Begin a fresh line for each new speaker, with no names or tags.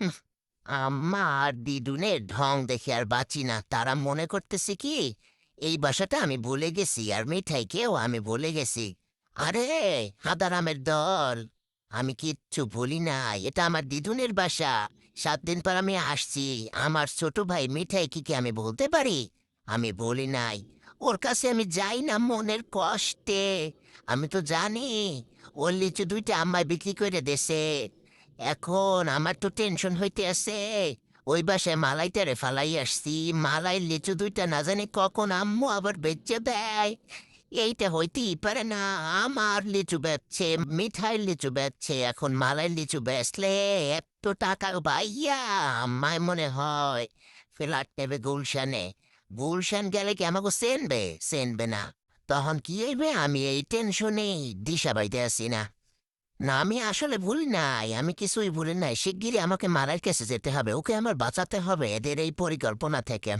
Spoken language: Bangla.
হুঁ, আমার দিদুনের ঢং দেখে আর বাঁচি না। তারা মনে করতেছে কি এই বাসাটা আমি ভুলে গেছি, আর মিঠাইকেও আমি ভুলে গেছি। আরে হাদারামের দল, আমি কিচ্ছু ভুলি নাই, এটা আমার দিদুনের বাসা। 7 দিন পর আমি আসছি। আমার ছোট ভাই মিঠাই কি আমি বলতে পারি আমি বলি নাই? ওর কাছে আমি যাই না মনের কষ্টে। আমি তো জানি ওর লিচু 2টা আম্মায় বিক্রি করে দেছে। এখন আমার তো টেনশন হইতে আছে। ওই বাসায় মালাইটারে ফালাই আসছি। মালাই লিচু 2টা না জানি কখন আম্মু আবার বেচে দেয়। এইটা হইতেই পারে না। আমার লিচু বেচছে, মিঠাই লিচু বেচছে, এখন মালাই লিচু বেচলে এত টাকা ভাইয়া আমায় মনে হয় ফ্ল্যাট নেবে গুলশানে। গুলশান গেলে কি আমাকে চেনবে? চেনবে না। তখন কি হইবে আমি এই টেনশনেই দিশা পাইতে আসি না। না, আমি আসলে ভুলি নাই, আমি কিছুই ভুলি নাই। শিগগিরই আমাকে মারার কাছে যেতে হবে, ওকে আমার বাঁচাতে হবে এদের এই পরিকল্পনা থেকে।